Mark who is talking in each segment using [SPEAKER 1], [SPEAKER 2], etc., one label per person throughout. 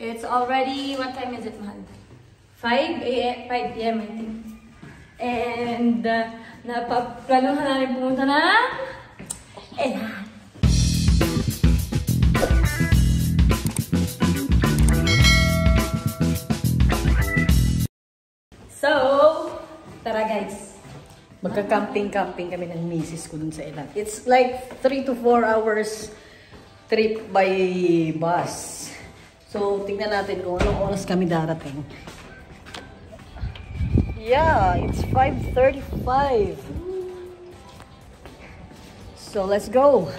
[SPEAKER 1] It's already, what time is it, mahal? 5 p.m. I think. And napaplanuhan namin pumunta ng Elan. So, tara guys.
[SPEAKER 2] Magka-camping kami ng misis ko dun sa Elan. It's like 3 to 4 hours trip by bus. So, tingnan natin kung anong oras kami darating. Yeah, it's 5:35. So, let's go.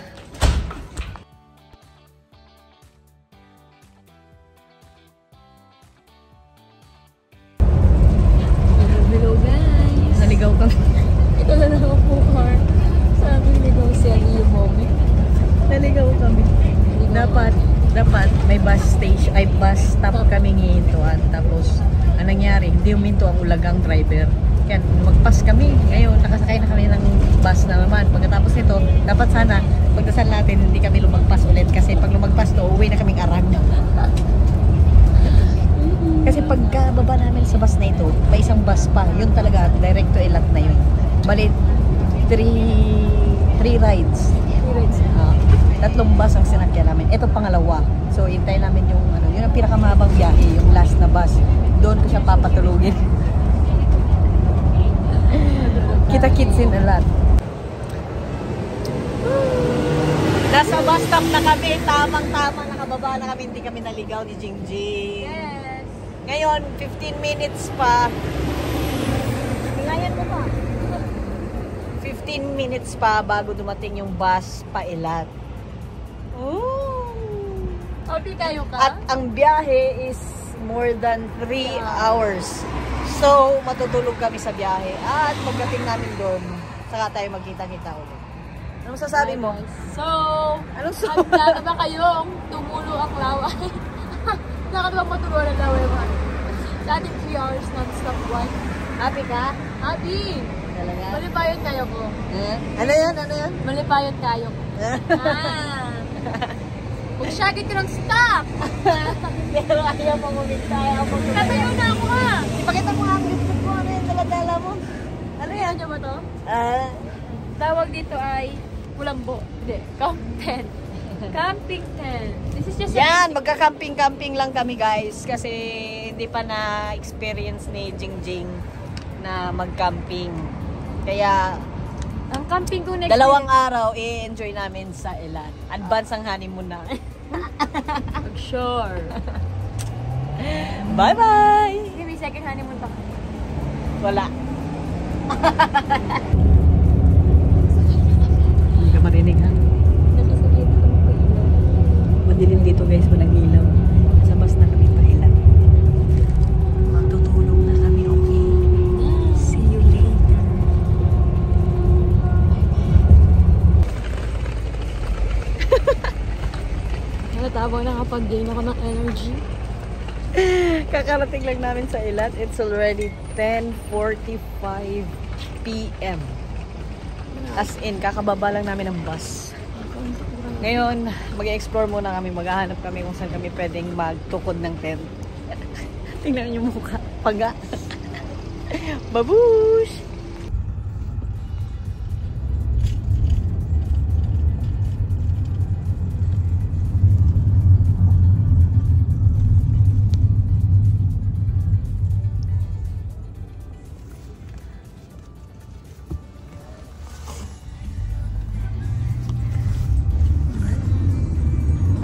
[SPEAKER 1] Hello guys.
[SPEAKER 2] Naligaw kami.
[SPEAKER 1] Ito na naman po car. Sabi niligaw si Ali yung mommy.
[SPEAKER 2] Naligaw kami. Dapat may bus station, ay bus stop kami ngihintuan. Tapos, ang nangyari, hindi huminto ang ulagang driver. Kaya magpas kami. Ngayon, nakasakay na kami ng bus na naman. Pagkatapos nito, dapat sana, pagdasal natin, hindi kami lumagpas ulit. Kasi pag lumagpas to, uwi na kaming arag. Kasi pagka baba namin sa bus na ito, may isang bus pa. Yun talaga, direct to Elat na yun. Bali, 3 rides. 3 rides. Tatlong bus ang sinakyan namin. Ito pangalawa. So, hintay namin yung yun ang pinakamahabang biyahe, yung last na bus. Doon ko siya papatulugin. Kita kids in Elat. Nasa bus stop na kami. Tamang-tama nakababa na kami. Hindi kami naligaw ni Jingjing.
[SPEAKER 1] Yes.
[SPEAKER 2] Ngayon, 15 minutes pa.
[SPEAKER 1] Ngayon mo pa.
[SPEAKER 2] 15 minutes pa bago dumating yung bus pa Elat.
[SPEAKER 1] Happy kayo ka?
[SPEAKER 2] At ang biyahe is more than 3 hours. So, matutulog kami sa biyahe. At pagdating namin doon, saka tayo magkita-kita ulit. Ano masasabi mo?
[SPEAKER 1] So,
[SPEAKER 2] Anong
[SPEAKER 1] handa na ba kayong tumulo ang laway? Nakatawang matuluan ang laway mo. Sa ating 3 hours non-stop one.
[SPEAKER 2] Happy ka?
[SPEAKER 1] Happy!
[SPEAKER 2] Talaga?
[SPEAKER 1] Malipayon kayo ko.
[SPEAKER 2] Ano yan? Ano yan?
[SPEAKER 1] Malipayon kayo ko. Mag-shaggy ka ng stock!
[SPEAKER 2] Pero ayaw mo umita.
[SPEAKER 1] Tatayo na ako ha!
[SPEAKER 2] Ipakita mo ang gift ko. Ano yung dala-dala mo? Ano yan?
[SPEAKER 1] Ano ba to? Tawag dito ay Kulambo. Hindi, camp tent. Camping tent. This is just
[SPEAKER 2] yan, magka-camping lang kami guys. Kasi hindi pa na-experience ni Jingjing na mag-camping. Kaya
[SPEAKER 1] ang camping ko next
[SPEAKER 2] 2 araw i-enjoy namin sa Elan. Advance ang honeymoon na.
[SPEAKER 1] Sure.
[SPEAKER 2] Bye-bye!
[SPEAKER 1] Hindi, may second honeymoon pa.
[SPEAKER 2] Wala. Hindi ka marinig ha?
[SPEAKER 1] Nakasakit ko ng ilaw.
[SPEAKER 2] Madilim dito guys, walang ilaw. Sa bus na kami pa Elan. Matutulog na kami, okay? See you later.
[SPEAKER 1] Natabang nakapag-gain ako ng energy.
[SPEAKER 2] Kakarating lang namin sa Elat. It's already 10:45 p.m. As in, kakababa lang namin ng bus. Ngayon, mag-explore muna kami. Maghahanap kami kung saan kami pwedeng magtukod ng tent. Tingnan niyo mukha. Paga. Babush!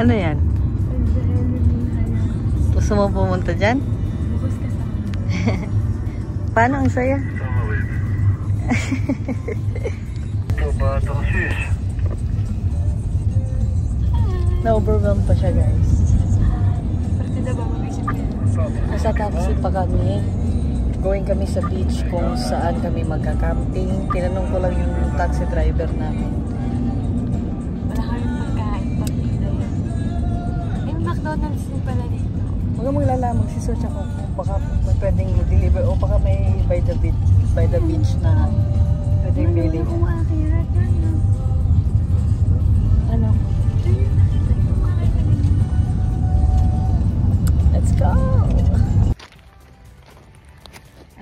[SPEAKER 2] Ano yan? Gusto mo pumunta dyan?
[SPEAKER 1] Bukos ka sa
[SPEAKER 2] Paano ang saya? Na-overwhelmed pa siya guys.
[SPEAKER 1] partida ba mag-isip ka?
[SPEAKER 2] Nasa taxi pa kami. Going kami sa beach kung saan kami magka-camping. Tinanong ko lang yung taxi driver namin.
[SPEAKER 1] Wala kayong pagkain, partida yun. May McDonald's din pala dito.
[SPEAKER 2] Huwag kang maglala, magsisearch ako kung baka may pwedeng deliver o baka may by the beach na pwedeng bilhin. Ano?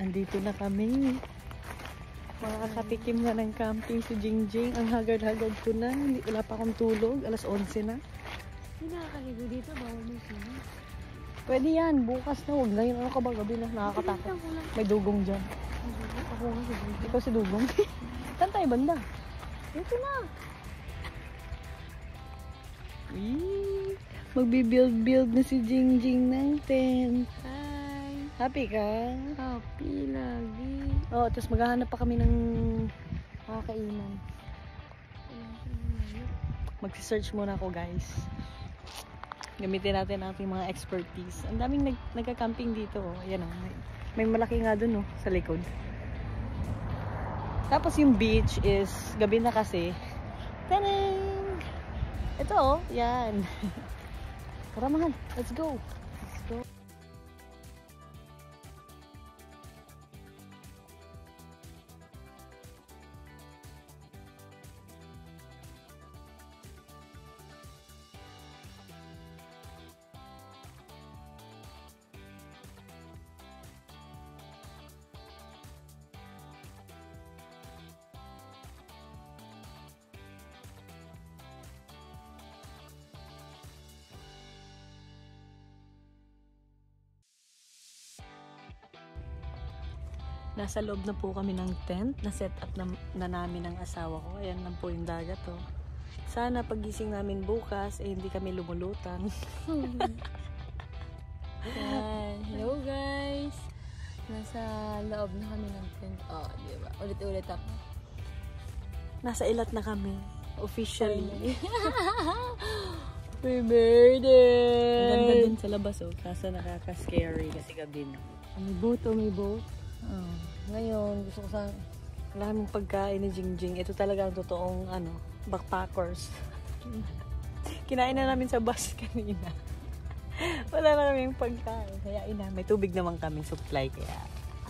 [SPEAKER 2] Nandito na kami. Makakatikim na ng camping si Jingjing. Ang hagad-hagad ko na. Wala pa akong tulog. Alas 11 na.
[SPEAKER 1] Hindi nakakaligo dito. Bawal mo sino.
[SPEAKER 2] Pwede yan. Bukas na. Huwag ngayon. Ano ka ba? Gabi na. Nakakatakot. May dugong dyan.
[SPEAKER 1] Ako nga si Jingjing.
[SPEAKER 2] Ikaw si dugong. Saan tayo banda?
[SPEAKER 1] Dito na.
[SPEAKER 2] Magbi-build na si Jingjing ng tent.
[SPEAKER 1] Hi.
[SPEAKER 2] Happy ka?
[SPEAKER 1] Happy lagi.
[SPEAKER 2] Oo, tapos maghahanap pa kami ng makakainan. Mag-search muna ako, guys. Gamitin natin ang ating mga expertise. Ang daming nagka-camping dito. Oh. Ayan oh. May malaki nga dun oh, sa likod. Tapos yung beach is gabi na kasi. Tanang! Ito oh, yan. Tara mahal, let's go. Let's go. Nasa loob na po kami ng tent. Na-set up na namin ng asawa ko. Ayan lang po yung dagat oh. Sana pagising namin bukas, hindi kami lumulutang.
[SPEAKER 1] Hello guys. Nasa loob na kami ng tent. Oh, diba? Ulit-ulit ako.
[SPEAKER 2] Nasa ilat na kami. Officially.
[SPEAKER 1] Happy birthday!
[SPEAKER 2] Ang ganda din sa labas oh. Kaso nakaka-scary kasi gabi na.
[SPEAKER 1] May boat oh, may boat.
[SPEAKER 2] Oh.
[SPEAKER 1] Ngayon, gusto ko sa...
[SPEAKER 2] Maraming pagkain ni Jingjing. Ito talaga ang totoong backpackers. Kinain na namin sa bus kanina. Wala na kaming pagkain. Kaya may tubig naman kaming supply. Kaya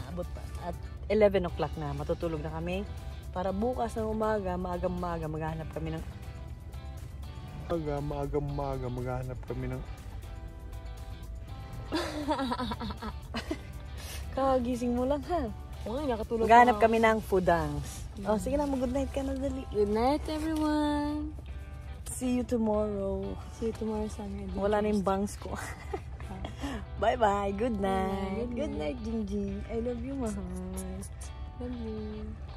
[SPEAKER 2] abot pa. At 11 o'clock na. Matutulog na kami. Para bukas ng umaga, maagang-maaga, maghahanap kami ng...
[SPEAKER 3] Maagang-maaga, maghahanap kami ng...
[SPEAKER 2] Kagising mo lang ha.
[SPEAKER 1] Okay, nakatulog
[SPEAKER 2] Maghanap kami ng foodangs. Oh, sige na, mag-good night ka na dali.
[SPEAKER 1] Good night, everyone.
[SPEAKER 2] See you tomorrow.
[SPEAKER 1] See you tomorrow, Sunday.
[SPEAKER 2] Wala na yung bangs ko. Bye-bye. Good night.
[SPEAKER 1] Good night.
[SPEAKER 2] Good night, Jingjing. I love you, mahal.
[SPEAKER 1] Love you.